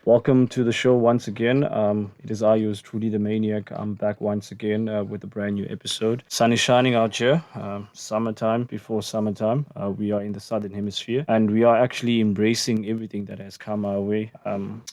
Welcome to the show once again. It is I, yours truly, the Maniac. I'm back once again with a brand new episode. Sun is shining out here. Summertime before summertime. We are in the southern hemisphere, and we are actually embracing everything that has come our way.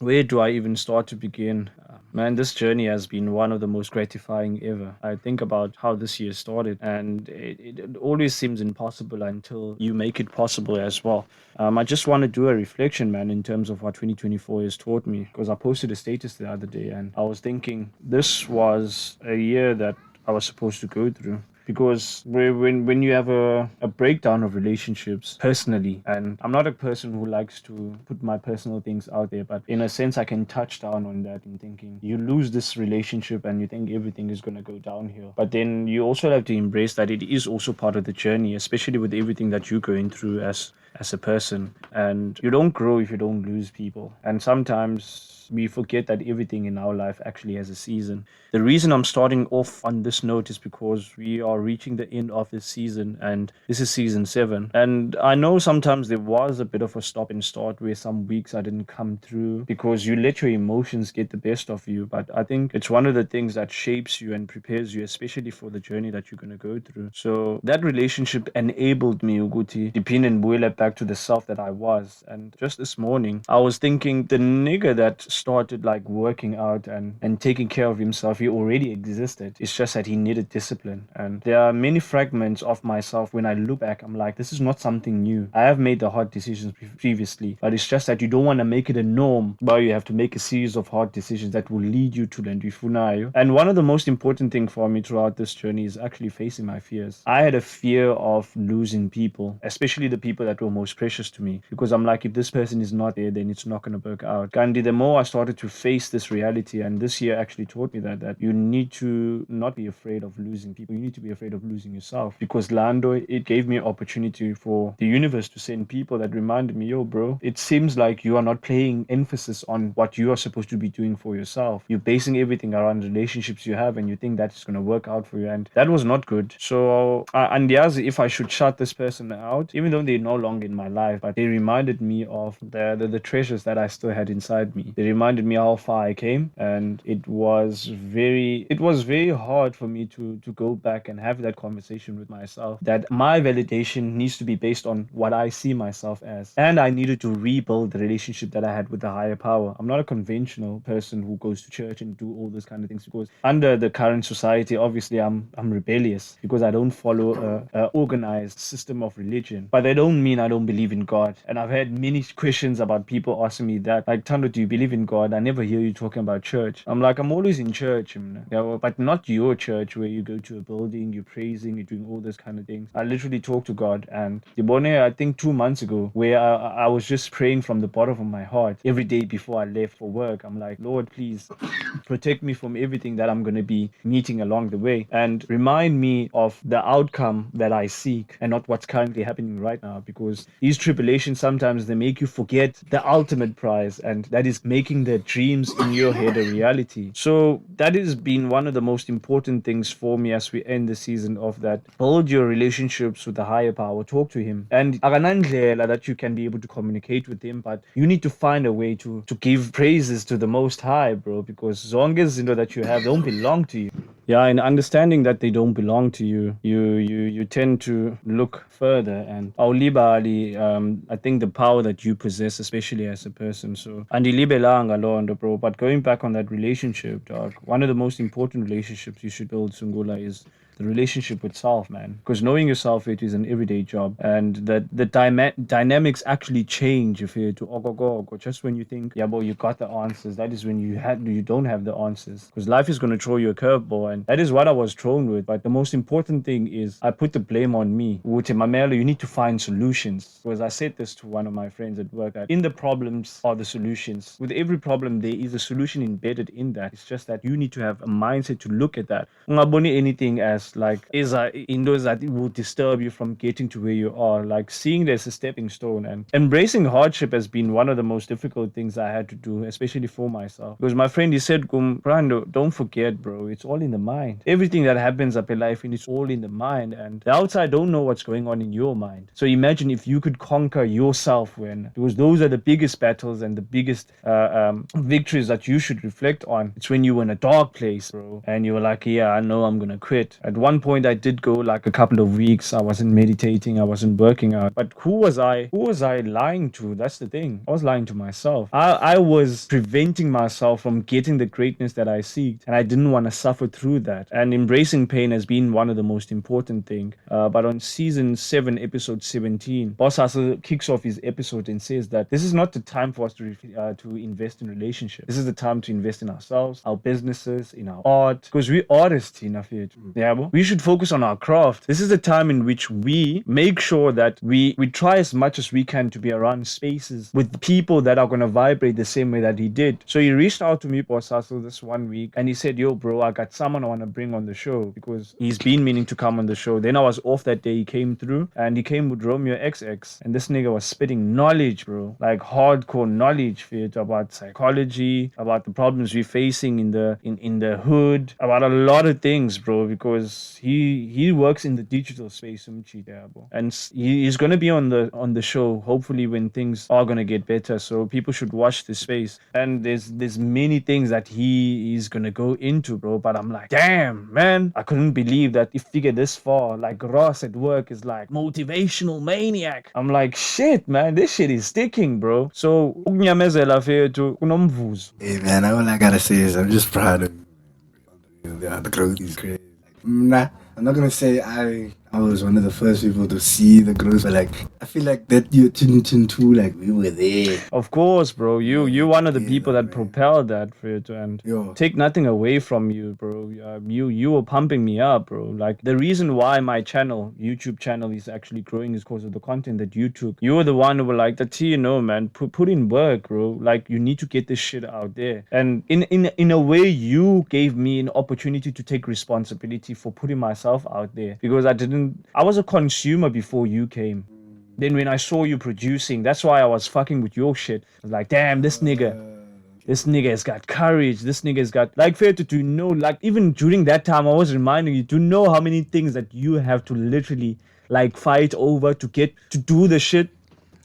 Where do I even start to begin? Man, this journey has been one of the most gratifying ever. I think about how this year started, and it always seems impossible until you make it possible as well. I just want to do a reflection, man, in terms of what 2024 has taught me. Because I posted a status the other day and I was thinking this was a year that I was supposed to go through. Because when you have a breakdown of relationships personally, and I'm not a person who likes to put my personal things out there, but in a sense, I can touch down on that in thinking you lose this relationship and you think everything is going to go downhill. But then you also have to embrace that it is also part of the journey, especially with everything that you're going through as a person. And you don't grow if you don't lose people. And sometimes we forget that everything in our life actually has a season. The reason I'm starting off on this note is because we are reaching the end of this season, and this is season 7. And I know sometimes there was a bit of a stop and start where some weeks I didn't come through because you let your emotions get the best of you. But I think it's one of the things that shapes you and prepares you, especially for the journey that you're going to go through. So that relationship enabled me, Uguti, depend and back to the self that I was. And just this morning, I was thinking the nigga that started like working out and taking care of himself, he already existed. It's just that he needed discipline. And there are many fragments of myself when I look back, I'm like, this is not something new. I have made the hard decisions previously, but it's just that you don't want to make it a norm, but you have to make a series of hard decisions that will lead you to the Ndifunayo. And one of the most important things for me throughout this journey is actually facing my fears. I had a fear of losing people, especially the people that were most precious to me, because I'm like, if this person is not there, then it's not going to work out. Gandhi, the more I started to face this reality, and this year actually taught me that you need to not be afraid of losing people. You need to be afraid of losing yourself, because Lando, it gave me an opportunity for the universe to send people that reminded me, yo, bro, it seems like you are not playing emphasis on what you are supposed to be doing for yourself. You're basing everything around relationships you have, and you think that's going to work out for you, and that was not good. So, and yes, if I should shut this person out, even though they're no longer in my life, but they reminded me of the treasures that I still had inside me. They reminded me how far I came, and it was very hard for me to go back and have that conversation with myself, that my validation needs to be based on what I see myself as, and I needed to rebuild the relationship that I had with the higher power. I'm not a conventional person who goes to church and do all those kind of things, because under the current society, obviously I'm rebellious because I don't follow a organized system of religion. But that don't mean I don't believe in God. And I've had many questions about people asking me that, like, Tando, do you believe in God? I never hear you talking about church. I'm like, I'm always in church, but not your church where you go to a building, you're praising, you're doing all those kind of things. I literally talk to God. And Dibone, I think 2 months ago, where I was just praying from the bottom of my heart every day before I left for work. I'm like, Lord, please protect me from everything that I'm going to be meeting along the way, and remind me of the outcome that I seek and not what's currently happening right now, because these tribulations sometimes they make you forget the ultimate prize, and that is making the dreams in your head a reality. So that has been one of the most important things for me as we end the season of that. Build your relationships with the higher power, talk to him, and akanandlela that you can be able to communicate with him, but you need to find a way to give praises to the most high, bro, because zonke izinto that you have don't belong to you. Yeah, and understanding that they don't belong to you, you tend to look further. And awulibali, I think the power that you possess, especially as a person. So andilibelanga londo, bro. But going back on that relationship, dog, one of the most important relationships you should build, Sungula, is the relationship with self, man. Because knowing yourself, it is an everyday job, and that the dynamics actually change if you to ogogo. Just when you think, yeah, boy, you got the answers, that is when you don't have the answers. Because life is going to throw you a curveball, and that is what I was thrown with. But the most important thing is I put the blame on me. Uthi, Mamelo, you need to find solutions. Because I said this to one of my friends at work, that in the problems are the solutions. With every problem, there is a solution embedded in that. It's just that you need to have a mindset to look at that. Ungaboni anything as past, like, is indoors that it will disturb you from getting to where you are. Like, seeing there's a stepping stone, and embracing hardship has been one of the most difficult things I had to do, especially for myself. Because my friend, he said, Brando, don't forget, bro, it's all in the mind. Everything that happens up in life, and it's all in the mind, and the outside don't know what's going on in your mind. So imagine if you could conquer yourself, because those are the biggest battles and the biggest victories that you should reflect on. It's when you were in a dark place, bro, and you were like, yeah, I know I'm gonna quit. At one point I did go like a couple of weeks, I wasn't meditating, I wasn't working out. But who was I lying to? That's the thing. I was lying to myself. I was preventing myself from getting the greatness that I seeked, and I didn't want to suffer through that. And embracing pain has been one of the most important thing. But on season 7, episode 17, Boss Hustle kicks off his episode and says that this is not the time for us to invest in relationships. This is the time to invest in ourselves, our businesses, in our art, because we artists in Afiyet. Yeah, we should focus on our craft. This is the time in which we make sure that we try as much as we can to be around spaces with people that are going to vibrate the same way that he did. So he reached out to me, Boss Hustle, this one week, and he said, yo, bro, I got someone I want to bring on the show, because he's been meaning to come on the show. Then I was off that day, he came through, and he came with Romeo XX, and this nigga was spitting knowledge, bro, like hardcore knowledge about psychology, about the problems we're facing in the hood, about a lot of things, bro, because he works in the digital space, and he's gonna be on the show hopefully when things are gonna get better. So people should watch this space, and there's many things that he is gonna go into, bro. But I'm like, damn, man, I couldn't believe that he figured this far. Like Ross at work is like motivational maniac. I'm like, shit, man, this shit is sticking, bro. So ukunyamezela fethu kunomvuzo. Hey man, all I gotta say is I'm just proud of you. The growth is crazy. Nah, I'm not gonna say I was one of the first people to see the growth, but like I feel like that you chin too, like we were there. Of course, bro. You're one of the people that propelled that, Fred, and take nothing away from you, bro. You were pumping me up, bro. Like the reason why my YouTube channel is actually growing is because of the content that you took. You were the one who were like, man, put in work, bro. Like you need to get this shit out there. And in a way, you gave me an opportunity to take responsibility for putting myself out there, because I was a consumer before you came. Then when I saw you producing, that's why I was fucking with your shit. I was like, damn, this nigga has got courage. This nigga has got, like, fair to know, like, even during that time, I was reminding you to know how many things that you have to literally, like, fight over to get to do the shit,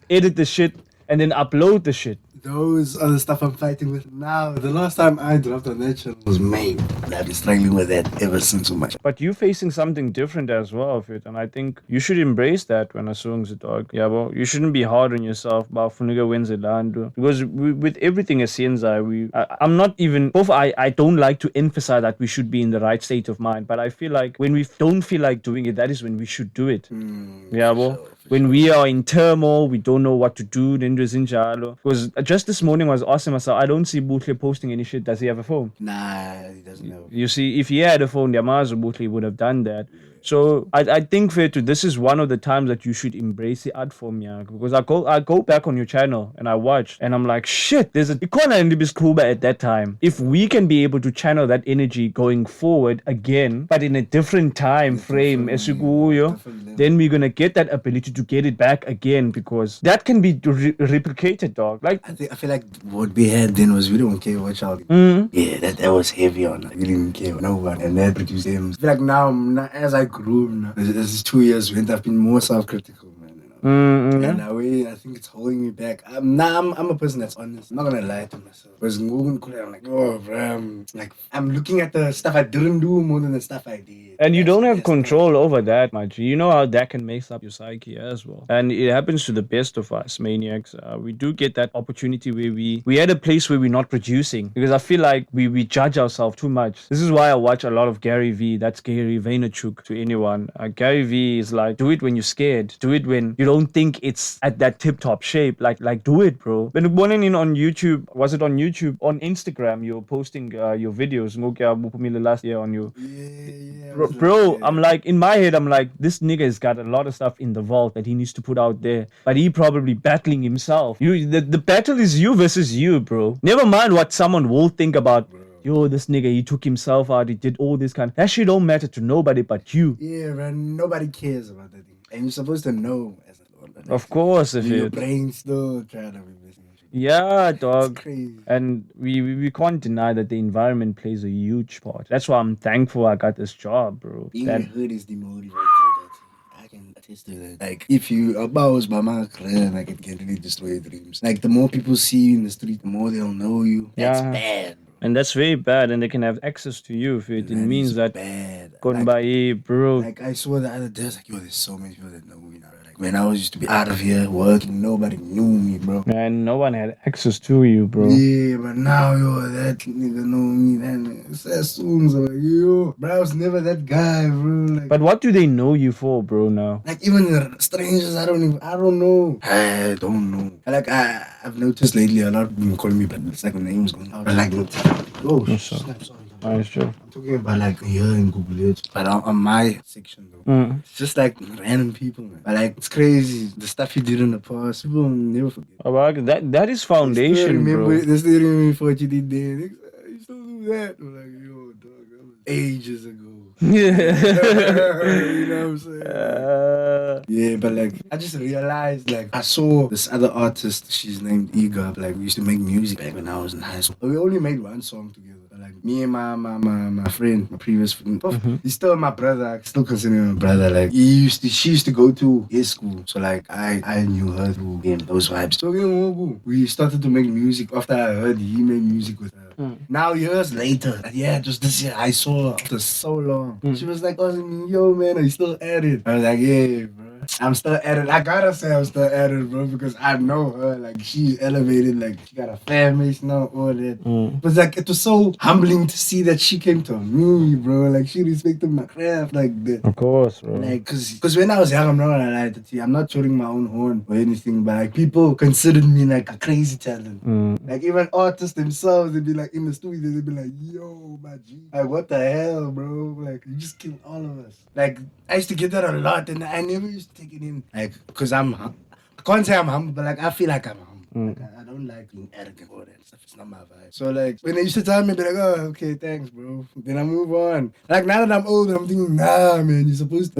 edit the shit, and then upload the shit. Those are the stuff I'm fighting with now. The last time I dropped on that channel was May, and I've been struggling with that ever since so much. But you're facing something different as well, Fit, and I think you should embrace that when I sung the dog. Yeah, well, you shouldn't be hard on yourself about Funiga wins the land, because with everything as I'm not even, I don't like to emphasize that we should be in the right state of mind, but I feel like when we don't feel like doing it, that is when we should do it. Yeah, well. Sure. When we are in turmoil, we don't know what to do. Because just this morning I was asking myself, I don't see Butle posting any shit. Does he have a phone? Nah, he doesn't have a phone. You see, if he had a phone, Yamazu Butle would have done that. So I think this is one of the times that you should embrace the art form, yeah. Because I go back on your channel and I watch and I'm like, shit, there's a Ikona and Libiskuba at that time. If we can be able to channel that energy going forward again, but in a different time frame, then we're gonna get that ability to get it back again, because that can be replicated, dog. Like I feel like what we had then was we don't care what child. Yeah, that was heavy on. We didn't care no one, and that produced him. I feel like now as I grew, this 2 years went, I've been more self-critical, man. And in a way, I think it's holding me back. I'm a person that's honest. I'm not gonna lie to myself. Because I'm like, oh, bro, I'm looking at the stuff I didn't do more than the stuff I did. And you don't have control over that much. You know how that can mess up your psyche as well. And it happens to the best of us, maniacs. We do get that opportunity where we at a place where we're not producing. Because I feel like we judge ourselves too much. This is why I watch a lot of Gary V. That's Gary Vaynerchuk to anyone. Gary V is like, do it when you're scared. Do it when you don't think it's at that tip-top shape. Like do it, bro. When you're on YouTube, was it on YouTube? On Instagram, you're posting your videos. Last year on you. Yeah. Bro, I'm like, in my head, I'm like, this nigga has got a lot of stuff in the vault that he needs to put out there. But he probably battling himself. The battle is you versus you, bro. Never mind what someone will think about yo, this nigga, he took himself out, he did all this kind. That shit don't matter to nobody but you. Yeah, man. Nobody cares about that thing, and you're supposed to know as a Lord. But Of course, if your it. brain still trying to be listening. Yeah, It's dog. crazy. And we can't deny that the environment plays a huge part. That's why I'm thankful I got this job, bro. Being That a hood is demotivating. I can attest to that. Like, if you abuse by my career, like, it can really destroy your dreams. Like, the more people see you in the street, the more they'll know you. That's yeah. bad, bro. And that's very bad, and they can have access to you if it That means is that bad. Konbai, bro. Like, I saw the other day, I was like, yo, there's so many people that know me now. Like, when I was used to be out of here working, nobody knew me, bro. Man, no one had access to you, bro. Yeah, but now, yo, that nigga know me. That nigga says soon. So, like, yo, bro, I was never that guy, bro. Like, But what do they know you for, bro, now? like, even the strangers, I don't know. I don't know. Like, I've noticed lately a lot of people calling me, but it's like the name's going out. But like, oh, Yes, sir. sorry. Nice job. I'm talking about like here in Google, but on my section though, it's just like random people, man. But like, it's crazy. The stuff you did in the past, people will never forget. About that is foundation, bro. They still remember what you did there. You still do that? I'm like, yo, dog, that was ages ago. Yeah. You know what I'm saying? Yeah, but like, I just realized, like, I saw this other artist, she's named Ega. Like, we used to make music back when I was in high school. But we only made one song together. But like, me and my friend, my previous friend, he's still my brother. I still consider him my brother. Like, she used to go to his school. So like, I knew her through him, those vibes. So we started to make music after I heard he made music with her. Now years later, just this year, I saw her after so long. She was like, oh, yo, man, are you still at it? I was like, yeah, bro. I'm still at it. I gotta say I'm still at it, bro, because I know her. Like, she's elevated. Like, she got a family now, all that. But like, it was so humbling to see that she came to me, bro. Like, she respected my craft like that. Of course, bro. Like, cause when I was young, I'm not gonna lie to you, I'm not tooting my own horn or anything, but like, people considered me like a crazy talent. Like, even artists themselves, they'd be like in the studio, they'd be like, yo, my G, like, what the hell, bro? Like, you just killed all of us. Like, I used to get that a lot, and I never used to take it in, like, cause I can't say I'm humble, but like, I feel like I'm humble. Like, I don't like being arrogant or that stuff. It's not my vibe. So like, when they used to tell me, be like, oh, okay, thanks, bro. Then I move on. Like, now that I'm older, I'm thinking, nah, man, those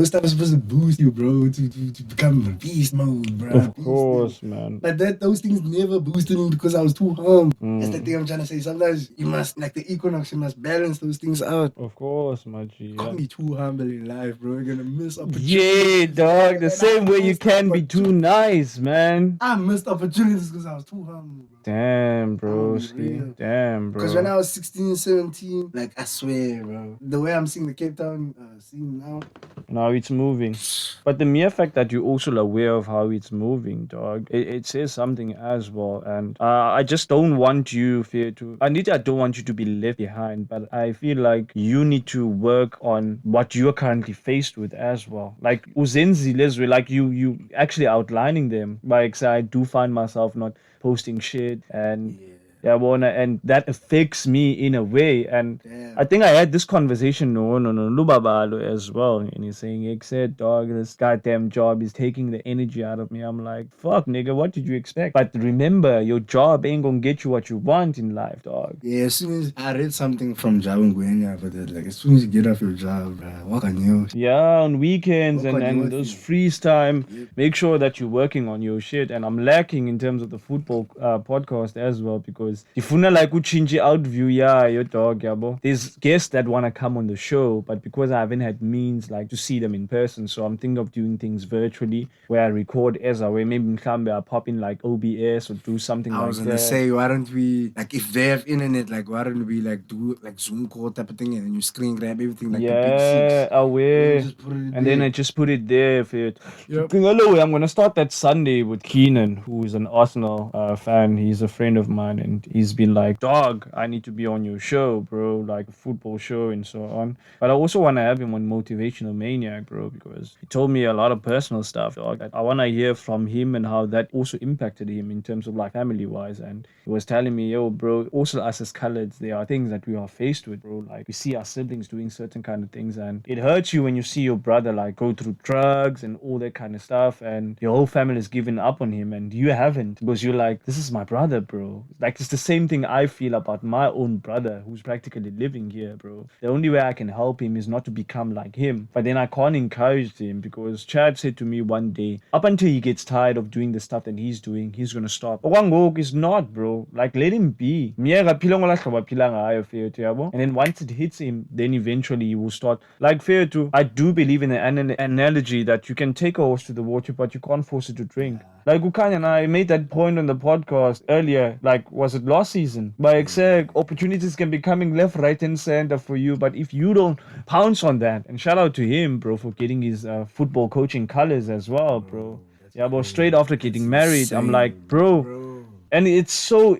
stuff is supposed to boost you, bro, to become beast mode, bro. Of course, man. But those things never boosted me because I was too humble. That's the thing I'm trying to say. Sometimes you must, like the equinox, you must balance those things out. Of course, my G. Can't be too humble in life, bro. You're gonna miss opportunities. Yeah, dog. The same way you can be too nice, man. I missed opportunities because I was too humble, bro. Damn, bro. Damn, bro. Because when I was 16, 17, like, I swear, bro, the way I'm seeing the Cape Town scene now. Now it's moving. But the mere fact that you're also aware of how it's moving, dog, it says something as well. And I just don't want you I don't want you to be left behind, but I feel like you need to work on what you're currently faced with as well. Like uzenzi lezwe, like you actually outlining them. Like, I do find myself not posting shit and and that affects me in a way. And I think I had this conversation no Lubabalo as well, and he's saying, except dog, this goddamn job is taking the energy out of me. I'm like, fuck, nigga, what did you expect? But remember, your job ain't gonna get you what you want in life, dog. Yeah, as soon as I read something from Jabu Nguenya, but like, as soon as you get off your job, bro, what can you? Yeah, on weekends and those freeze time, make sure that you're working on your shit. And I'm lacking in terms of the football podcast as well, because ifuna like uchinji out view, your dog, yabo. There's guests that want to come on the show, but because I haven't had means like to see them in person, so I'm thinking of doing things virtually where I record as I way. Maybe I pop in like OBS or do something like that. I was gonna say, why don't we, like, if they have internet, like, why don't we like do like Zoom call type of thing, and then you screen grab everything like the big six. And then I just put it there for it. I'm gonna start that Sunday with Keenan, who is an Arsenal fan. He's a friend of mine, and he's been like, dog, I need to be on your show, bro, like a football show and so on. But I also want to have him on Motivational Maniac, bro, because he told me a lot of personal stuff, dog. I want to hear from him and how that also impacted him in terms of like family wise. And he was telling me, yo, bro, also us as coloreds, there are things that we are faced with, bro. Like, we see our siblings doing certain kind of things, and it hurts you when you see your brother like go through drugs and all that kind of stuff, and your whole family is giving up on him and you haven't, because you're like, this is my brother, bro. Like, it's the same thing I feel about my own brother who's practically living here, bro. The only way I can help him is not to become like him. But then I can't encourage him because Chad said to me one day, up until he gets tired of doing the stuff that he's doing, he's gonna stop. Okwangoku is not, bro. Like, let him be. Miyeka phila ngola hlobo aphila ngayo, Fethu, yabo. And then once it hits him, then eventually he will start. Like, Fethu, I do believe in an analogy that you can take a horse to the water, but you can't force it to drink. Like Ukanya and I made that point on the podcast earlier, like, was it last season? By except opportunities can be coming left, right, and center for you. But if you don't pounce on that, and shout out to him, bro, for getting his football coaching colors as well, bro. Yeah, but straight after getting married, I'm like, bro. And it's so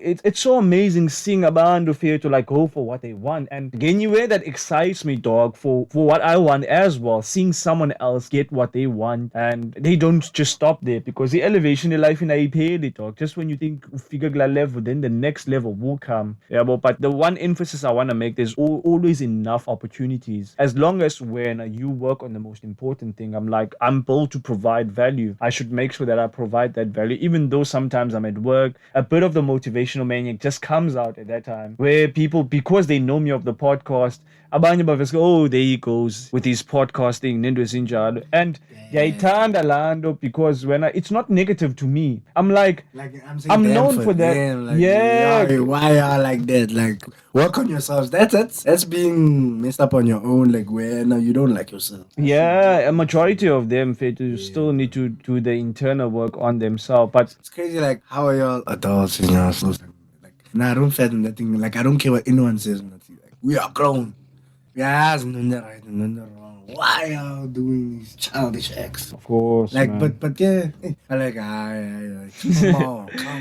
amazing seeing Abandu fail to like go for what they want. And anyway, that excites me, dog, for what I want as well. Seeing someone else get what they want and they don't just stop there, because the elevation in life in it, dog. Just when you think figure level, then the next level will come. Yeah, but the one emphasis I want to make, there's always enough opportunities. As long as when you work on the most important thing, I'm bold to provide value. I should make sure that I provide that value, even though sometimes I'm at work. A bit of the motivational maniac just comes out at that time where people, because they know me of the podcast, abanye bavese, oh, there he goes with his podcasting, nendo sinjalo. And ngiyayithanda lando because it's not negative to me. I'm like I'm known for that. Why are like that? Like, work on yourselves. That's being messed up on your own. Like, where now you don't like yourself. Yeah, a majority of them still need to do the internal work on themselves. But it's crazy. Like, how are y'all adults in your house? Like, I don't feel nothing. Like, I don't care what anyone says. Nothing. Like, we are grown. We are none right and none wrong. Why are you doing these childish acts? Of course, like, man. but yeah, I like, come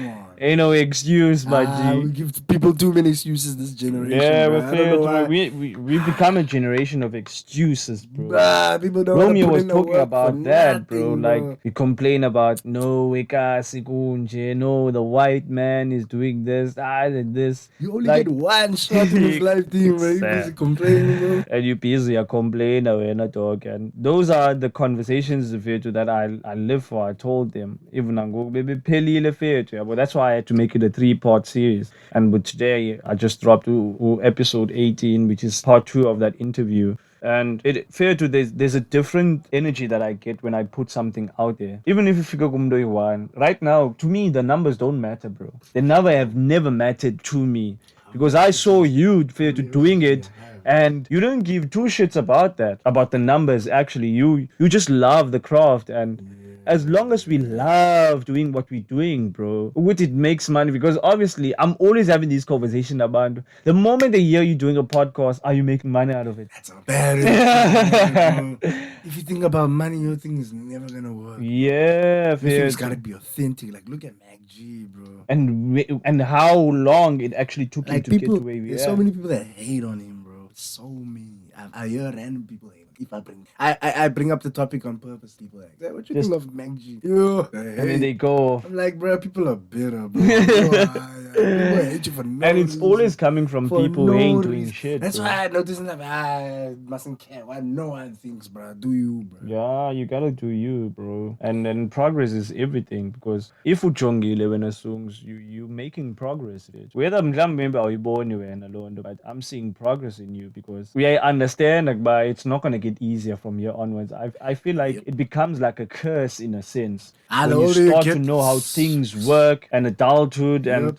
on. Ain't no excuse, but we give people too many excuses this generation. Yeah, bro. we become a generation of excuses, bro. People don't Romeo put was in the talking work about for that, nothing, bro. bro. Like, we complain about no, the white man is doing this, this. You only like, get one shot in this life, team, bro. You busy complaining, bro. And you busy a complainer, when I talk. And those are the conversations that I live for. I told them, even but that's why I had to make it a 3-part series. And with today, I just dropped to episode 18, which is part 2 of that interview. And there's a different energy that I get when I put something out there. Even if you figure one, right now, to me, the numbers don't matter, bro. They have never mattered to me. Because I saw you doing it, and you don't give two shits about that, about the numbers. Actually, you just love the craft, and as long as we love doing what we're doing, bro, with it makes money. Because obviously, I'm always having these conversations about the moment they hear you doing a podcast, are you making money out of it? That's a bad bro. If you think about money, your thing is never gonna work. Yeah, it's gotta be authentic. Like, look at Mac G, bro. And how long it actually took you to get to where we are. There's so many people that hate on him, bro. So many. I hear random people hate. If I bring up the topic on purpose, people like, what you think of Mac G? And then they go. I'm like, bro, people are bitter, bro. People hate you for no And it's reason. always coming from people who ain't doing shit. That's bro. why I noticed that I mustn't care what no one thinks, bro. Do you, bro? Yeah, you gotta do you, bro. And then progress is everything, because if ujongile when songs, you making progress. Whether maybe but I'm seeing progress in you, because we understand like, but it's not gonna get easier from here onwards. I feel like it becomes like a curse in a sense. When you start to know how things work and adulthood and when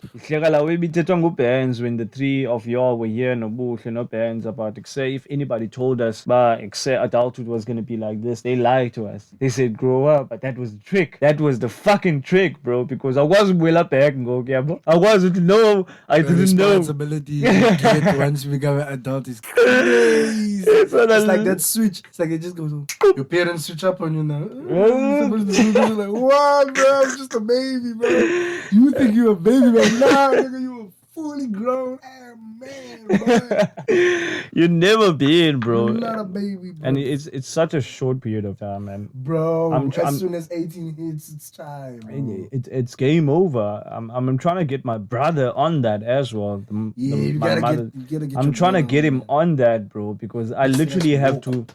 the three of y'all were here no bands about say if anybody told us adulthood was gonna be like this, they lied to us. They said grow up, but that was the trick. That was the fucking trick, bro, because I wasn't well up back and go, yeah, I wasn't know. I didn't know. Responsibility you get once you become an adult is crazy. It's like that switch. It's like it just goes on. Your parents switch up on you now. You're supposed to do like, what, bro? I'm just a baby, bro. You think you're a baby, but nah, nigga, you a fully grown ass man, bro. You've never been, bro. You're not a baby, bro. And it's such a short period of time, man. Bro, as soon as 18 hits, it's time, bro. It's game over. I'm trying to get my brother on that as well. You gotta get I'm trying to get him on that, bro, because I literally have to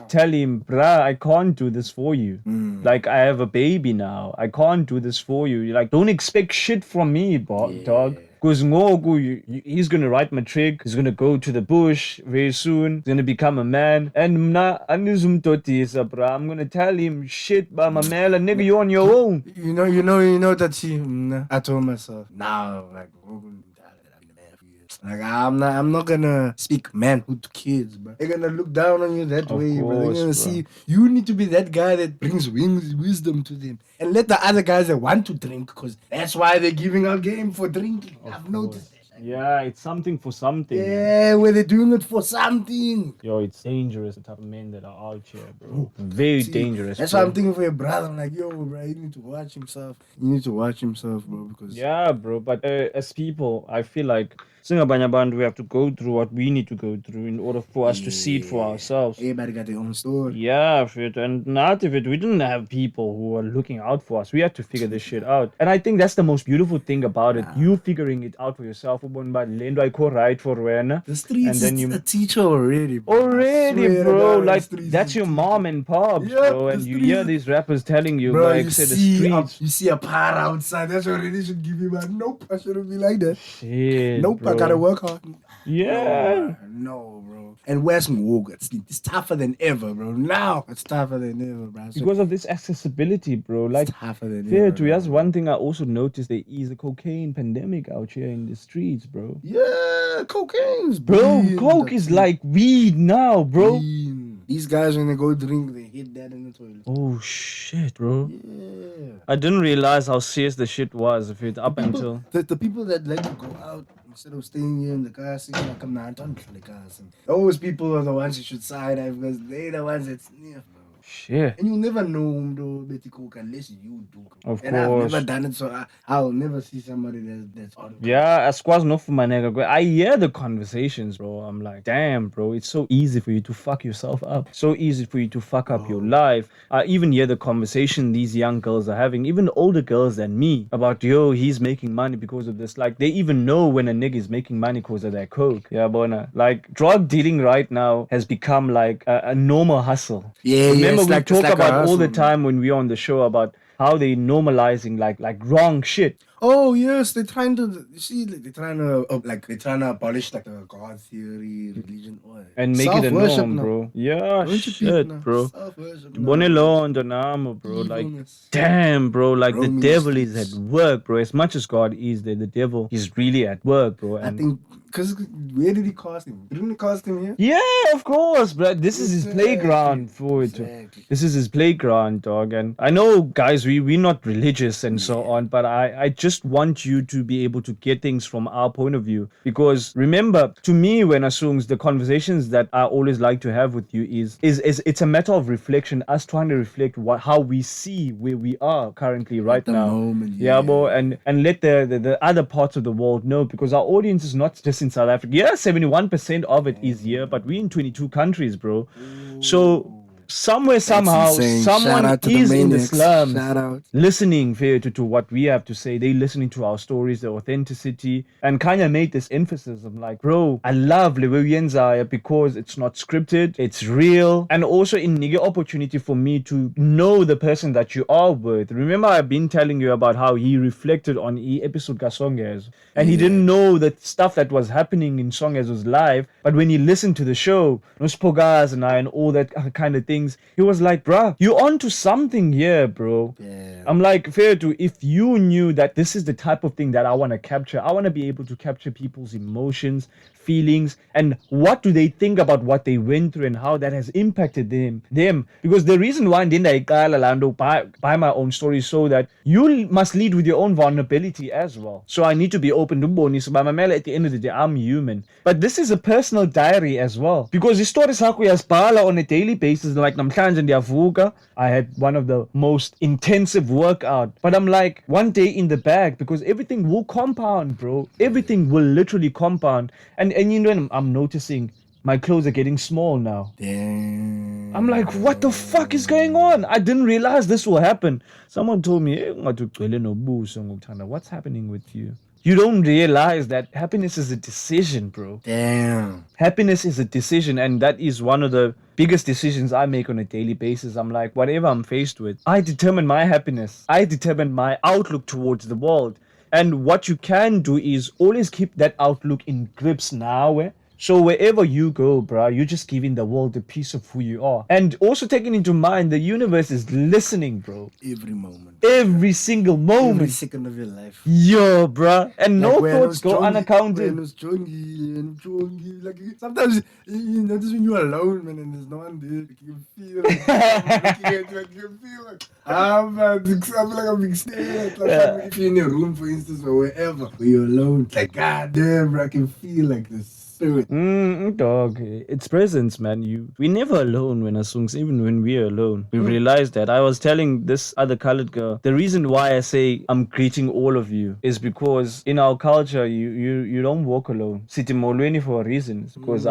tell him, bruh, I can't do this for you. Like, I have a baby now. I can't do this for you. Like, don't expect shit from me, dog. Because he's gonna write matric, he's gonna go to the bush very soon, he's gonna become a man. And bro, I'm gonna tell him shit by my man, nigga, you on your own. You know that I told myself now, like I'm not gonna speak manhood to kids, bro. They're gonna look down on you that way, bro. They're gonna see you need to be that guy that brings wisdom to them, and let the other guys that want to drink, because that's why they're giving out game for drinking. I've noticed that. Yeah, it's something for something. Yeah, where they're doing it for something. Yo, it's dangerous, the type of men that are out here, bro. Very dangerous. That's bro. why I'm thinking for your brother. I'm like, yo, bro, you need to watch himself. You need to watch himself, bro, because yeah, bro. But as people, I feel like we have to go through what we need to go through in order for us to see it for ourselves. Everybody got their own story. Yeah, fit. And not if it, we didn't have people who are looking out for us. We had to figure this shit out. And I think that's the most beautiful thing about it. You figuring it out for yourself. Right for when. The streets and then is a teacher already, bro. Already, bro. Like, that's your mom and pops, bro. And you hear these rappers telling you, bro, like, you say the streets. You see a par outside. That's already should give you a nope. I shouldn't be like that. Shit, nope, bro. I gotta work hard. Yeah. No, bro. And where's Mwoga? It's tougher than ever, bro. Now it's tougher than ever, bro. So because of this accessibility, bro. Like, it's tougher than fair ever. to us, one thing I also noticed, there is a cocaine pandemic out here in the streets, bro. Yeah, cocaine's bro. Coke is like weed now, bro. These guys, when they go drink, they hit that in the toilet. Oh shit, bro. Yeah. I didn't realize how serious the shit was. If it up until the people that let you go out instead of staying here in the car, saying like, "Come now, don't the cars." Those people are the ones you should side eye because they're the ones that sniff. Shit. And you'll never know though, Betty Cook, unless you do. Of and course. I've never done it, so I'll never see somebody that's on. Yeah, as squads no for my nigga. I hear the conversations, bro. I'm like, damn, bro, it's so easy for you to fuck yourself up. So easy for you to fuck up your life. I even hear the conversation these young girls are having, even older girls than me, about yo, he's making money because of this. Like, they even know when a nigga is making money because of their coke. Yeah, bona. Like, drug dealing right now has become like a normal hustle. Yeah, remember we like, talk like about all the time when we're on the show about how they normalizing like wrong shit. Oh yes, they're trying to. You see, they're trying to abolish like the God theory, religion, and make it a norm, bro. Yeah, shit, bro. Bro. Like, damn, bro. Like the devil is at work, bro. As much as God is there, the devil is really at work, bro. And I think. Because where did he cast him? Didn't he cast him here? Yeah, of course, bro. This is his playground for it. This is his playground, dog. And I know, guys, we're not religious and so on, but I just want you to be able to get things from our point of view. Because remember, to me, when I assumes the conversations that I always like to have with you is it's a matter of reflection, us trying to reflect how we see where we are currently right now. Moment, yeah, bro, and let the other parts of the world know, because our audience is not just in South Africa. Yeah, 71% of it is here, but we're in 22 countries, bro. So somewhere, somehow, someone is in the slums listening to what we have to say. They listening to our stories, the authenticity, and Kanye made this emphasis. I'm like, bro, I love Lewienzaya because it's not scripted, it's real, and also in nigga opportunity for me to know the person that you are with. Remember, I've been telling you about how he reflected on episode Kasonges, and he didn't know the stuff that was happening in Songes was live, but when he listened to the show, Nospogas and all that kind of thing, he was like, bruh, you onto something here, bro. Yeah. I'm like, fair to, if you knew that this is the type of thing that I want to capture, I want to be able to capture people's emotions, feelings, and what do they think about what they went through and how that has impacted them. Because the reason why I didn't buy my own story, so that you must lead with your own vulnerability as well. So I need to be open to Boni. So by my mail, at the end of the day, I'm human. But this is a personal diary as well. Because the stories on a daily basis, like namhlanje ndiyavuka, I had one of the most intensive workout. But I'm like, one day in the bag, because everything will compound, bro. Everything will literally compound. And you know, I'm noticing my clothes are getting small now. Damn. I'm like, what the fuck is going on? I didn't realize this will happen. Someone told me, hey, what's happening with you? You don't realize that happiness is a decision, bro. Damn. Happiness is a decision, and that is one of the biggest decisions I make on a daily basis. I'm like, whatever I'm faced with, I determine my happiness. I determine my outlook towards the world. And what you can do is always keep that outlook in grips now. So wherever you go, bro, you're just giving the world a piece of who you are. And also taking into mind the universe is listening, bro. Every moment. Every single moment. Every second of your life. Yo, bro. And Like no thoughts go unaccounted. When it's jongy, like sometimes you notice when you're alone, man, and there's no one there, like, you feel like you feel like I feel like I'm being stared at. Like if you're in a room, for instance, or wherever, where you're alone, it's like God damn, bro, I can feel like this. Dog, it's presence, man. We never alone when songs, even when we're alone. We realize that. I was telling this other colored girl, the reason why I say I'm greeting all of you is because in our culture, you don't walk alone. Sitimolweni for a reason. It's because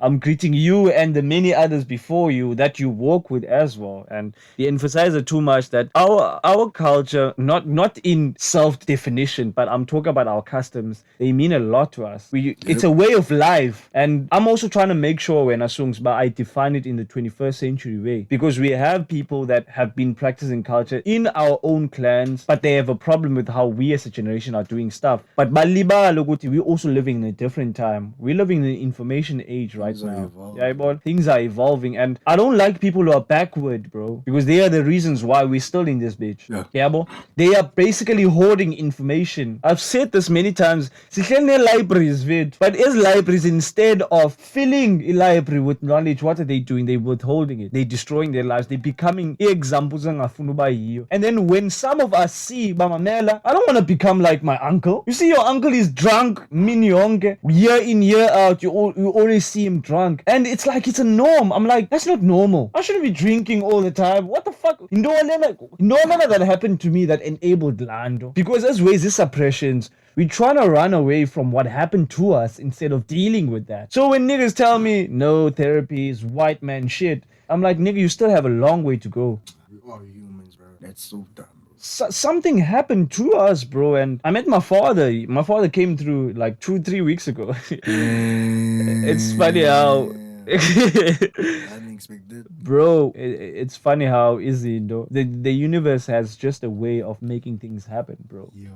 I'm greeting you and the many others before you that you walk with as well. And they emphasize it too much that our culture, not in self-definition, but I'm talking about our customs, they mean a lot to us. It's a way of life. And I'm also trying to make sure when I define it in the 21st century way. Because we have people that have been practicing culture in our own clans, but they have a problem with how we as a generation are doing stuff. But we're also living in a different time. We're living in the information age right now. Yeah, bro. Things are evolving. And I don't like people who are backward, bro. Because they are the reasons why we're still in this bitch. Yeah, bro. They are basically hoarding information. I've said this many times. Libraries, but as libraries, instead of filling a library with knowledge, what are they doing? They're withholding it. They're destroying their lives. They're becoming examples. And then when some of us see, I don't want to become like my uncle. You see, your uncle is drunk, year in, year out. You always see him drunk. And it's like, it's a norm. I'm like, that's not normal. I shouldn't be drinking all the time. What the fuck? No one that happened to me that enabled Lando. Because as ways, these suppressions, we're trying to run away from what happened to us instead of dealing with that. So when niggas tell me, no, therapy is white man shit, I'm like, nigga, you still have a long way to go. We are humans, bro. That's so dumb, bro. Something happened to us, bro, and I met my father. My father came through like 2-3 weeks ago. It's funny how... Unexpected. Bro, it's funny how easy, though. The universe has just a way of making things happen, bro. Yo.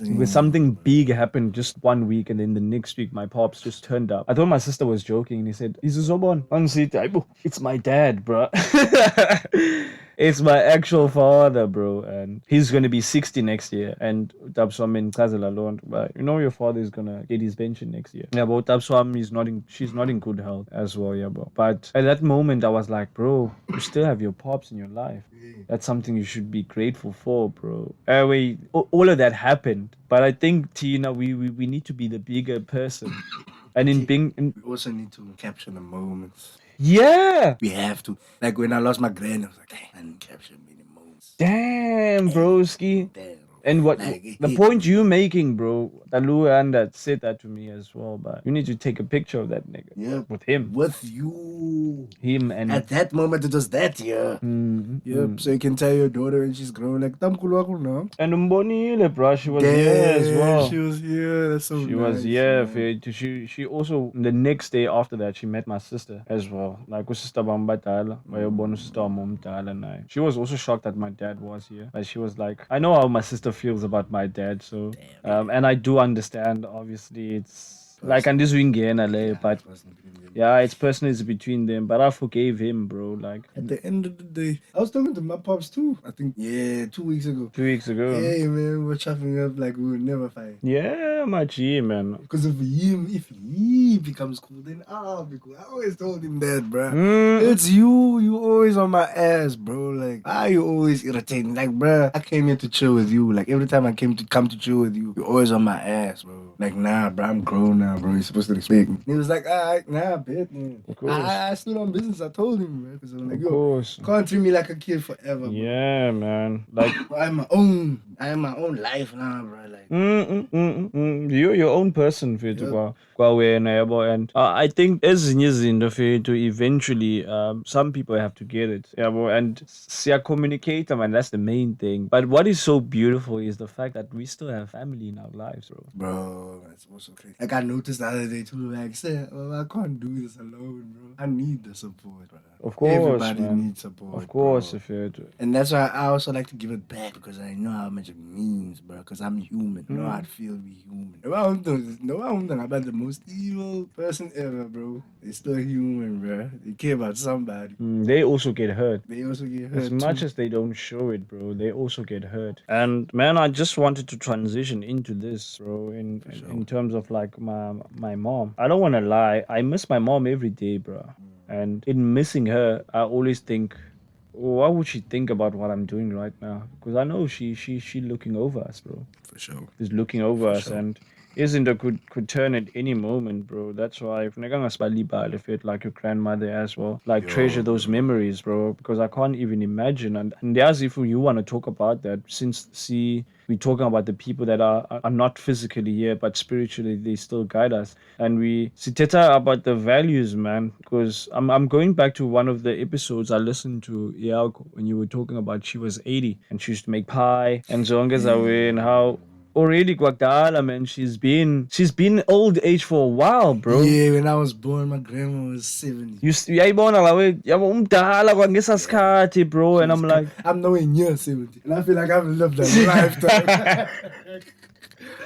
Where something big happened just 1 week, and then the next week my pops just turned up. I thought my sister was joking, and he said, it's my dad, bro. It's my actual father, bro, and he's gonna be 60 next year. And but you know your father is gonna get his pension next year. Yeah, but she's not in good health as well, yeah, bro. But at that moment I was like, bro, you still have your pops in your life. That's something you should be grateful for, bro. Anyway, all of that happened, but I think, Tina, we need to be the bigger person. And we also need to capture the moments. Yeah, we have to. Like when I lost my grand, I was like, dang, I didn't capture many moments. Damn, broski. Damn. And what the point you making, bro? Talu that said that to me as well. But you need to take a picture of that nigga. Yeah, with him. With you. Him and at that moment it was that year. Yep. So you can tell your daughter when she's grown, like Tamkulu now. And Mbonile, bro, she was here as well. She was here. That's so she nice. Was here. She also the next day after that she met my sister as well. Like sister Bambatala, sister Mumtala. She was also shocked that my dad was here. But she was like, I know how my sister feels about my dad, so and I do understand. Obviously, it's like and this but yeah, it's personal, it's between them. But I forgave him, bro. Like at the end of the day, I was talking to my pops too. I think 2 weeks ago. 2 weeks ago. Yeah, man, we're chopping up like we would never fight. Yeah, my G, man. Because if he becomes cool, then I'll be cool. I always told him that, bro. It's you always on my ass, bro. Like, why you always irritating? Like, bro, I came here to chill with you. Like, every time I come to chill with you, you're always on my ass, bro. Like, nah, bro, I'm grown now, bro. You're supposed to respect me. He was like, nah, bet, man. Of course. I stood on business. I told him, man. Because I'm like, yo, can't treat me like a kid forever, bro. Yeah, man. Like, I have my own life now, bro. Like, you're your own person, Fito. And I think as to eventually, some people have to get it. Yeah, and communicate them, and that's the main thing. But what is so beautiful is the fact that we still have family in our lives, bro. Bro, that's also crazy. Like, I know noticed the other day too, like, say, oh, I can't do this alone, bro. I need the support, bro. Of course, Everybody man. needs support, Of course, bro. if you And that's why I also like to give it back because I know how much it means, bro. Because I'm human. I know how it feels to be human. No, I'm about the most evil person ever, bro. They're still human, bro. They care about somebody. they also get hurt. They also get hurt As much too. as they don't show it, bro, they also get hurt. And man, I just wanted to transition into this, bro, in terms of like my mom. I don't want to lie, I miss my mom every day, bro. And in missing her, I always think, what would she think about what I'm doing right now? Because I know she looking over us, bro. For sure. Is looking over us, sure. and Isinto could turn at any moment, bro. That's why if it like your grandmother as well, like treasure those memories, bro. Because I can't even imagine. And as if you want to talk about that, since we're talking about the people that are not physically here, but spiritually they still guide us. And we siteta about the values, man. Because I'm going back to one of the episodes I listened to Iauko when you were talking about she was 80 and she used to make pie and zonke zawe and how already kwakudala, man, she's been old age for a while, bro. Yeah, when I was born, my grandma was 70. Uyayibona lawe yabo umdala kwangesa sikhathi, bro, and I'm like I'm nowhere near 70. And I feel like I've lived a lifetime.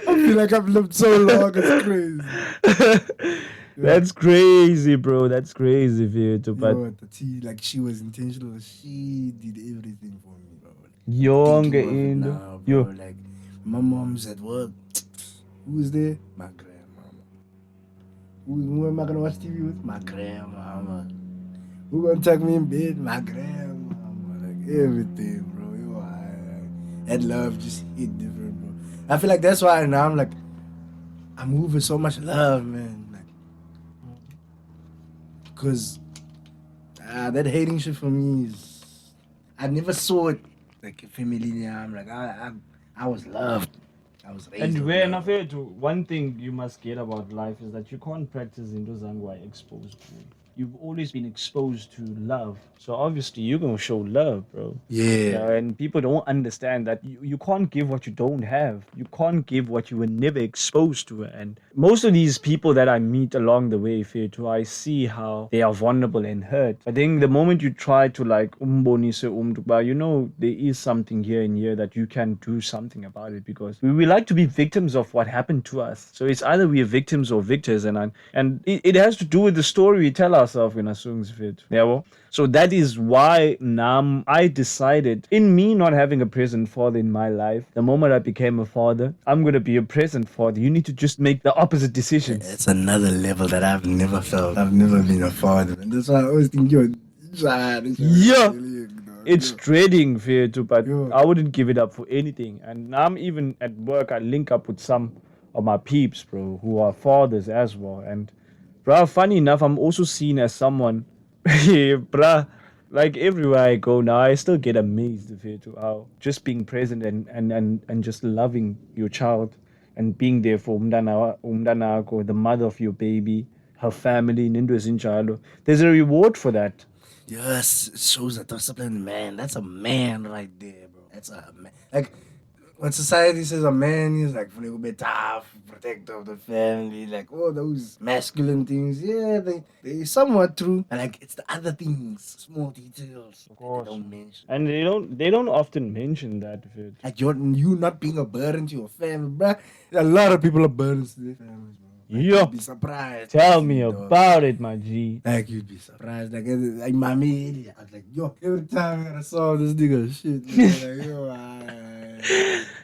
I feel like I've lived so long, it's crazy. that's crazy, bro. That's crazy, Vito. But Yo, the tea, like she was intentional. She did everything for me, bro. yonke Thinking of it into now, bro. yo Like my mom's at work. Who's there? My grandmama. Who am I gonna watch TV with? My grandmama. Who gonna tuck me in bed? My grandmama. Like everything, bro. Yo, that love just hit different, bro. I feel like that's why now I'm like, I'm moving so much love, man. Like, because that hating shit for me is, I never saw it like a family. I'm like, I was loved. I was raised. and with when love. one thing you must get about life is that you can't practice into zangwa exposed to. You've always been exposed to love, so obviously you're gonna show love, bro. Yeah. And people don't understand that you can't give what you don't have. You can't give what you were never exposed to. And most of these people that I meet along the way, Fetu, I see how they are vulnerable and hurt. I think the moment you try to like there is something here and here that you can do something about it, because we like to be victims of what happened to us. So it's either we are victims or victors, and it has to do with the story we tell ourselves in a songs fit. Yeah, well, so that is why I decided, in me not having a present father in my life, the moment I became a father, I'm gonna be a present father. You need to just make the opposite decisions. It's another level that I've never felt. I've never been a father. And that's why I always think, yo, Yeah. It's trading, Fetu, but Yeah. I wouldn't give it up for anything. And now I'm even at work, I link up with some of my peeps, bro, who are fathers as well. And, bro, funny enough, I'm also seen as someone, bruh, like everywhere I go now, I still get amazed, Fetu, how just being present and just loving your child and being there for umdanako, the mother of your baby, her family, Nindo Zinchalo. There's a reward for that. Yes, it shows a disciplined man. That's a man right there, bro. That's a man. Like, when society says a man is like, to be tough, protector of the family, like all those masculine things, yeah, they somewhat true. And like, it's the other things, small details that they don't mention. And they don't often mention that, Vid. Like, you not being a burden to your family, bro. A lot of people are burdens to their families, bro. Like, Yup. you'd be surprised. Tell me about it, my G. Like, you'd be surprised. Like my man, I was like, yo, every time I saw this nigga shit, man, like, yo,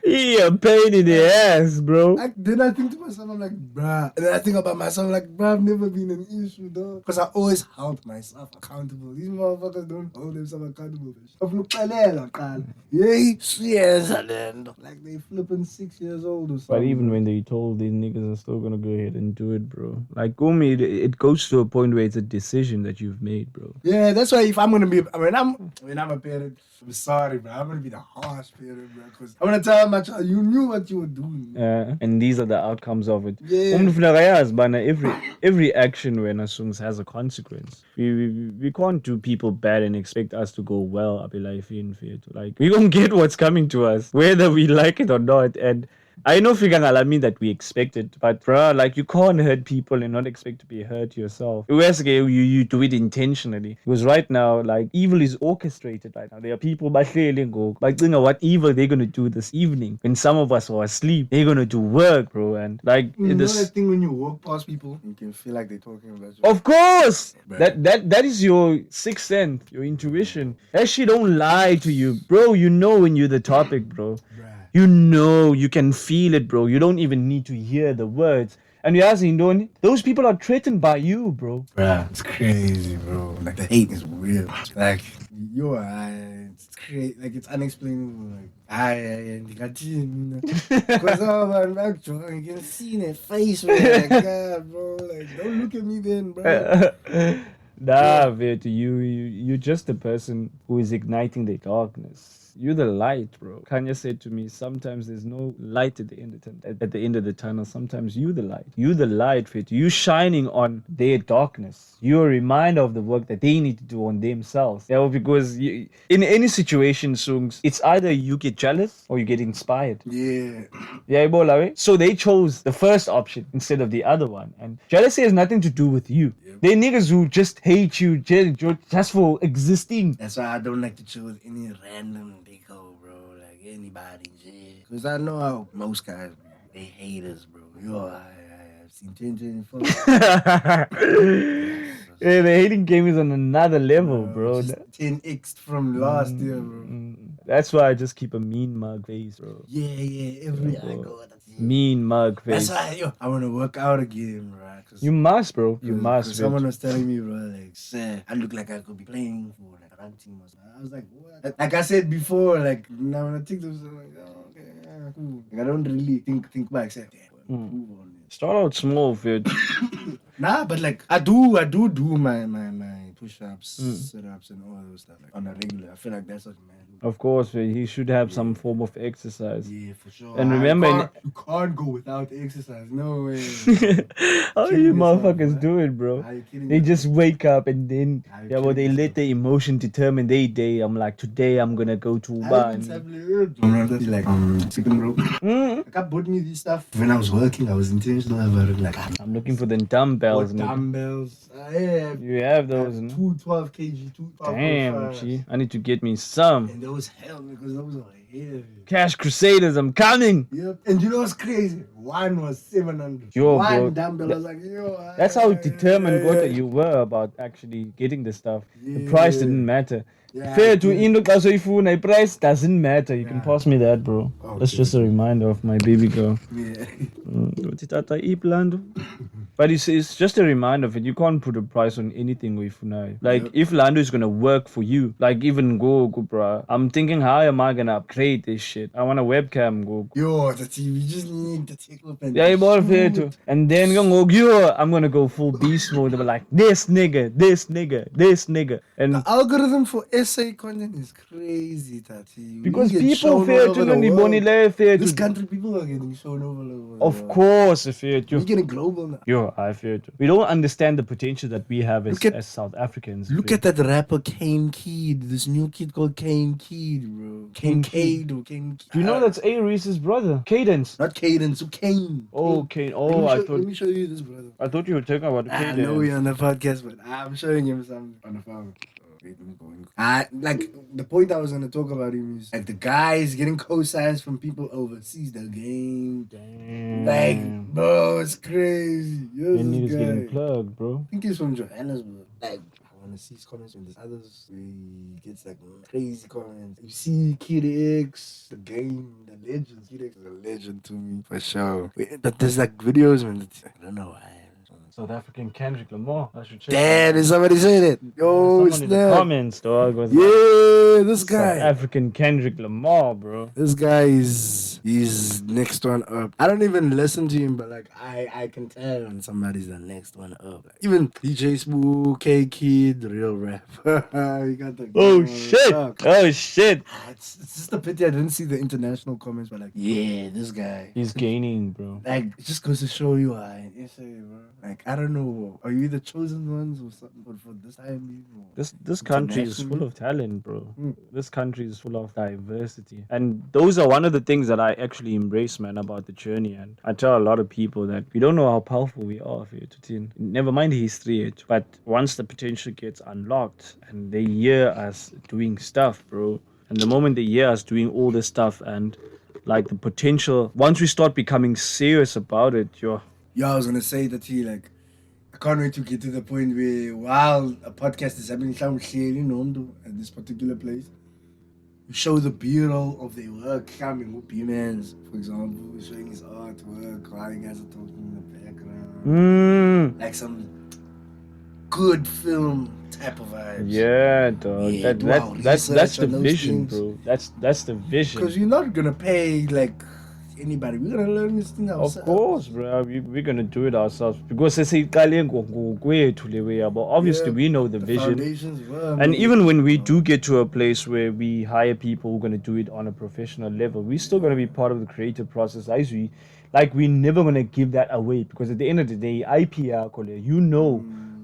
He a pain in the ass, bro. like, then I think to myself, I'm like, bruh. And then I think about myself, like, bruh, I've never been an issue, dog. Because I always held myself accountable. These motherfuckers don't hold themselves accountable. Like, they flipping 6 years old or something. But even when they told, these niggas are still gonna go ahead and do it, bro. Like, Gumi, it goes to a point where it's a decision that you've made, bro. Yeah, that's why if I'm gonna be, when I'm a parent, I'm sorry, bro. I'm gonna be the harsh parent, bro. Because I'm gonna tell my child, you knew what you were doing. And these are the outcomes of it. Yeah. Every action when assumes has a consequence. We can't do people bad and expect us to go well. Like, we gonna get what's coming to us, whether we like it or not. And I know Figangalami that we expected, but bruh, like you can't hurt people and not expect to be hurt yourself. Whereas you do it intentionally. Because right now, like evil is orchestrated right now. There are people like what evil they're gonna do this evening. When some of us are asleep, they're gonna do work, bro. And like You know this, that thing when you walk past people, you can feel like they're talking about you. of course, Bruh. that is your sixth sense, your intuition. That shit don't lie to you, bro. You know when you're the topic, bro. Bruh. You know, you can feel it, bro. You don't even need to hear the words. And you're asking, don't those people are threatened by you, bro. Bruh, it's crazy, bro. Like the hate is real. Like it's crazy. Like it's unexplainable. Like because I'm actually you can see in their face, man. Like God, bro. Like don't look at me then, bro. Nah, Vet, you're just the person who is igniting the darkness. You're the light, bro. Kanye said to me, sometimes there's no light at the end of at the end of the tunnel. Sometimes you the light. You the light, Vet. You shining on their darkness. You're a reminder of the work that they need to do on themselves. Yeah, because in any situation, Sungs, it's either you get jealous or you get inspired. Yeah. Yeah, Ebola, so they chose the first option instead of the other one. And jealousy has nothing to do with you. Yep. They're niggas who just hate you just for existing. That's why I don't like to chill with any random dickho, bro. Like anybody, because I know how most guys, they hate us, bro. I've seen 1024. Yeah, the hating game is on another level, bro. 10x from last year, bro. That's why I just keep a mean mug face, bro. Yeah. Every I go, mean mug face. That's why I want to work out again, right? You must, bro. You must. Someone was telling me, bro, like, I look like I could be playing for like a run team or something. I was like, what? Like I said before, like now when I think those, I'm like, oh, okay, yeah, cool. Like I don't really think back. Say, move on. Start out small, Vid. Nah, but like I do my push-ups, sit-ups, and all those stuff like on a regular. I feel like that's what man. Of course, Vid. He should have some form of exercise. Yeah, for sure. And remember, you can't go without exercise. No way. How you motherfuckers do it, bro? They just wake up and then they let their emotion determine their day. I'm like, today I'm gonna go to Uber. Like sleeping rope. Like I bought me this stuff when I was working. I was intentional about it. Like I'm looking for the dumbbells. Dumbbells. Yeah. You have those, no? 212 kg, 212. Damn, G. I need to get me some. And those hell because those are heavy. Cash Crusaders, I'm coming. Yep. And you know what's crazy? One was 700. Yo, one bro. dumbbell was like, yo. That's how determined that you were about actually getting the stuff. The price didn't matter. Fair to Indo Kasoifuna, price doesn't matter. You can pass me that, bro. Okay. That's just a reminder of my baby girl. Yeah. But it's just a reminder of it. You can't put a price on anything with Funai. Like if Lando is gonna work for you, like even go, bruh. I'm thinking, how am I gonna upgrade this shit? I want a webcam, go. Yo, the TV just need to take up and and then I'm gonna go full beast mode. They're like this nigga. And the algorithm for essay content is crazy, Tati. Because people fear to this country, people are getting shown over the world. Of course, we're getting global now. Yo, I fear to. We don't understand the potential that we have as South Africans. Look at that rapper Kane Kid. This new kid called Kane Kid, bro. Kane Kid. Do you know that's A-Reese's brother? Cadence. Not Cadence, Kane. Oh, Kane. Oh, let me show you this, brother. I thought you were talking about Cadence. I know we're on the podcast, but I'm showing him something on the phone. Like the point I was gonna talk about him is like the guy is getting co-signs from people overseas the game. Damn. Like, bro, it's crazy. And he's getting plugged, bro. I think he's from Johannesburg. Like, I wanna see his comments when there's others. He gets like crazy comments. You see Kid X, the game, the legend. Kid X is a legend to me for sure. But there's like videos when I don't know why. South African Kendrick Lamar. I should check. Damn, did somebody say that? Yo, it's in the comments, dog. This guy. South African Kendrick Lamar, bro. This guy he's next one up. I don't even listen to him, but like I can tell when somebody's the next one up. Like, even DJ Smooth, K Kid, the real rap. You got the shit. It's just a pity I didn't see the international comments, but like, yeah, this guy. He's gaining, bro. Like, it just goes to show you, essay, bro. Like, like, I don't know, are you the chosen ones or something for this time being? This country is full Internationally? of talent, bro. Mm. This country is full of diversity. And those are one of the things that I actually embrace, man, about the journey. And I tell a lot of people that we don't know how powerful we are here to teen. Never mind history, but once the potential gets unlocked and they hear us doing stuff, bro, and the moment they hear us doing all this stuff and like the potential, once we start becoming serious about it, Yeah, I was gonna say that he like, I can't wait to get to the point where while a podcast is happening, at this particular place, you show the B-roll of their work coming with B-Mans, for example, showing his artwork, while you guys are talking in the background. Like some good film type of vibes. Yeah, dog. Yeah, That's the on those vision, things. bro. That's the vision. Because you're not gonna pay like anybody. We're gonna learn this thing ourselves. Of course, bro. We're gonna do it ourselves because but obviously we know the vision. Foundations were And made. even when we do get to a place where we hire people who are gonna do it on a professional level, we're still gonna be part of the creative process. Like we're never gonna give that away because at the end of the day, IPR,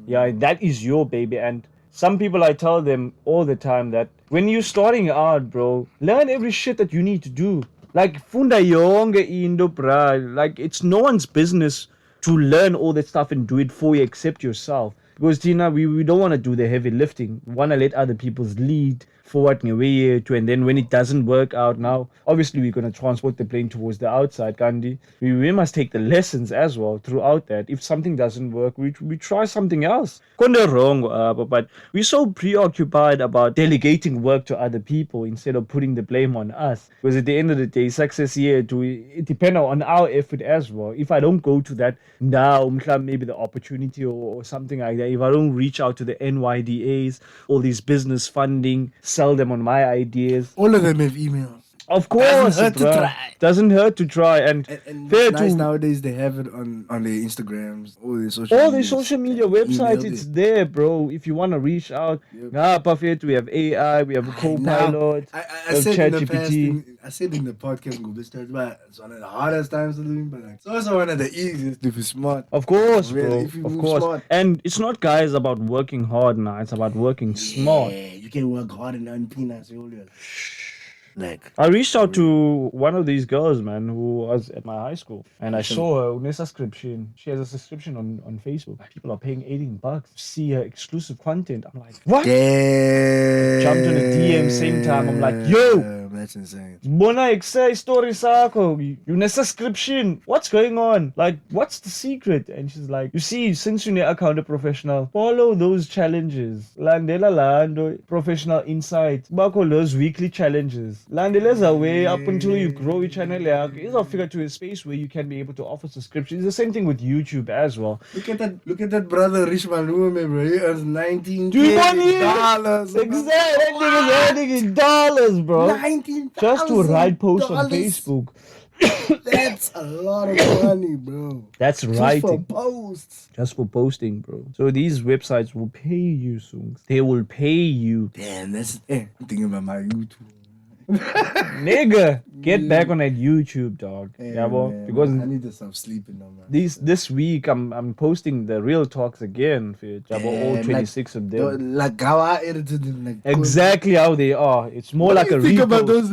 yeah, that is your baby. And some people, I tell them all the time that when you're starting out, bro, learn every shit that you need to do. Like funda yonke into, bruh. Like it's no one's business to learn all that stuff and do it for you except yourself. Because Tina, we don't want to do the heavy lifting. We want to let other people's lead forward and then when it doesn't work out now, obviously we're going to transport the plane towards the outside, Gandhi. We must take the lessons as well throughout that. If something doesn't work, we try something else. Wrong, but we're so preoccupied about delegating work to other people instead of putting the blame on us. Because at the end of the day, success here it depends on our effort as well. If I don't go to that now, maybe the opportunity or something like that, if I don't reach out to the NYDAs, all these business funding, sell them on my ideas. All of them have emails. Of course, Doesn't hurt to try. Doesn't hurt to try, and it's nice nowadays they have it on their Instagrams, all their social media websites. It's there, bro. If you want to reach out, perfect. We have AI, we have a co-pilot, I said in the past, I said in the podcast, but it's one of the hardest times to do, but like, it's also one of the easiest if you're smart. Of course, bro. If you of course. Smart. And it's not, guys, about working hard now. It's about working smart. Yeah, you can work hard and earn peanuts. Like, I reached out to one of these girls, man, who was at my high school, and I saw her subscription. She has a subscription on Facebook. People are paying $18 to see her exclusive content. I'm like, what? Damn. Jumped on a DM same time. I'm like, yo, that's insane. Bona say story sako. You a subscription. What's going on? Like, what's the secret? And she's like, you see, since you're account professional, follow those challenges. Landela lando professional insights. Bako those weekly challenges. Landeleza way up until you grow your channel. You'll figure to a space where you can be able to offer subscriptions. It's the same thing with YouTube as well. Look at that brother Rich Malume, bro. He earns $19 Exactly, that nigga's earning in dollars, bro. $19,000 just to write posts on Facebook. That's a lot of money, bro. That's right. Just for posts. Just for posting, bro. So these websites will pay you soon. They will pay you. Damn, I'm thinking about my YouTube. Nigga, get back on that YouTube, dog. Yeah, because I need to stop sleeping now, man. This week I'm posting the real talks again for all 26 of them. Like how I edited them, like exactly how they are. It's more like a think repost. about those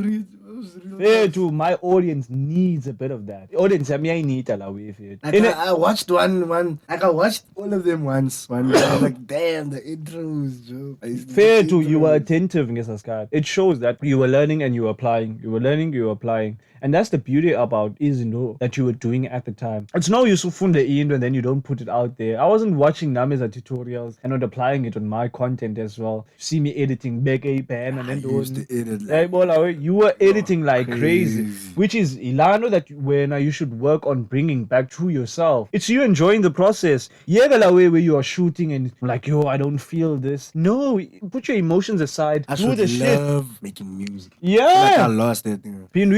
Fair to my audience needs a bit of that. Audience, I need a I watched one. Like I watched all of them once. I was like, damn, the intros, Joe. Fair to you were attentive, Sky. It shows that you were learning and you were applying. You were learning, you were applying. And that's the beauty about that you were doing at the time. It's no use to fund the end and then you don't put it out there. I wasn't watching Nameza tutorials and not applying it on my content as well. See me editing back a pan and then used to edit like, you were editing like crazy. Which is Ilano that when you should work on bringing back to yourself. It's you enjoying the process. Yeah, the way where you are shooting and like, yo, I don't feel this. No, put your emotions aside. I do the shit. Love making music. Yeah. Like I lost that thing. And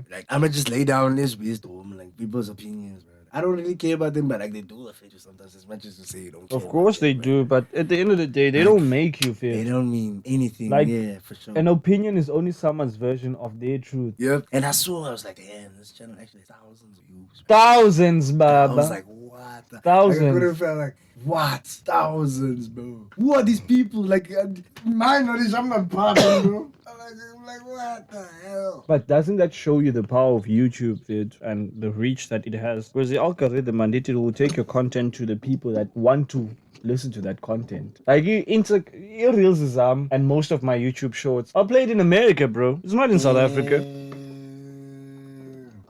like I'ma just lay down this wisdom, like people's opinions, bro. I don't really care about them, but like they do affect you sometimes as much as you say you don't care. Of course they do, but at the end of the day, they Like, don't make you They feel. don't mean anything. Like, Yeah, for sure. An opinion is only someone's version of their truth. Yep. And I was like, damn, this channel actually has thousands of views. Thousands, And I was baba. like, what? Thousands. Like, I could have felt like, what? Thousands, bro. Who are these people? Like, my knowledge, I'm not popping, bro. I'm like, what the hell? But doesn't that show you the power of YouTube, vid, and the reach that it has? Because the algorithm and it will take your content to the people that want to listen to that content. Like Reels is and most of my YouTube shorts are played in America, bro. It's not in South Africa.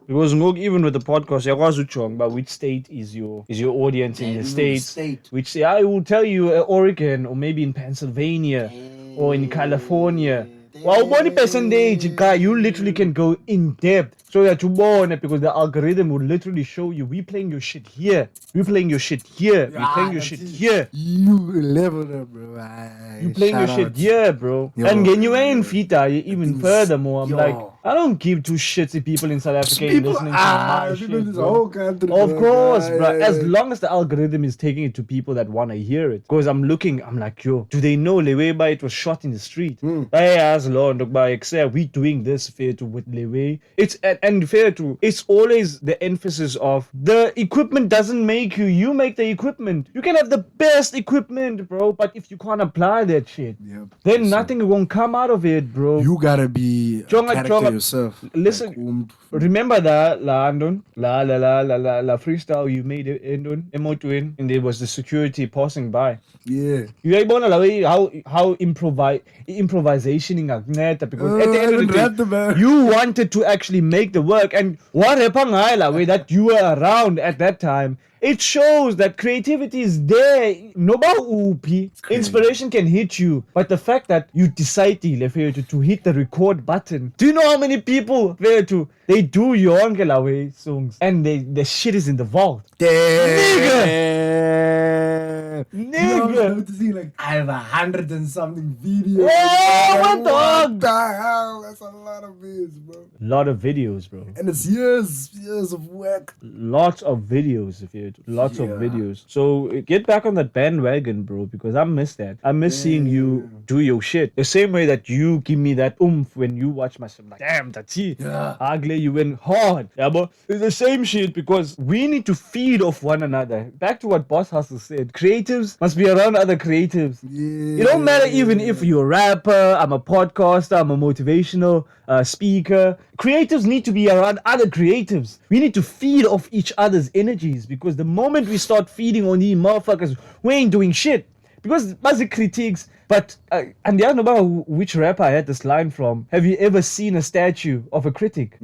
Because even with the podcast, yakwazi uchonga but which state is your audience in the States? Which I will tell you, Oregon or maybe in Pennsylvania or in California. Well, one percentage, guy, you literally can go in depth so that you born it because the algorithm will literally show you we playing your shit here, we playing your shit here, we playing your shit here. You leveled up, bro. You playing your shit here, bro. And when you ain't Fita, even furthermore, I'm like, I don't give two shits if people in South Africa ain't listening to my shit, in this bro. whole country, Of course, bro. Yeah. As long as the algorithm is taking it to people that want to hear it. Because I'm like, yo, do they know Lewe by it was shot in the street? Hey, as Lord, by except we doing this fair to with Lewe. It's and fair to. It's always the emphasis of the equipment doesn't make you. You make the equipment. You can have the best equipment, bro. But if you can't apply that shit, then nothing won't come out of it, bro. You gotta be a character yourself. Listen, remember that la freestyle you made it in and there was the security passing by. Yeah. You know like how improvisation in Agneta because at the end of the day, you wanted to actually make the work, and what happened way that you were around at that time. It shows that creativity is there. Inspiration can hit you, but the fact that you decide to hit the record button. Do you know how many people they do your way songs and the shit is in the vault? Nigga. You know, noticing like I have 100 and something videos. Oh, what the hell? That's a lot of videos, bro. Lot of videos, bro. And it's years of work. Lots of videos, lots of videos. So get back on that bandwagon, bro, because I miss that. I miss seeing you do your shit. The same way that you give me that oomph when you watch my shit. I'm like, damn, that's it. Ugly, you went hard. Yeah, but it's the same shit because we need to feed off one another. Back to what Boss Hustle said. Creatives must be around other creatives. It don't matter even if you're a rapper, I'm a podcaster, I'm a motivational speaker. Creatives need to be around other creatives. We need to feed off each other's energies because the moment we start feeding on these motherfuckers, we ain't doing shit. Because basic critiques, but and the other about which rapper I had this line from. Have you ever seen a statue of a critic?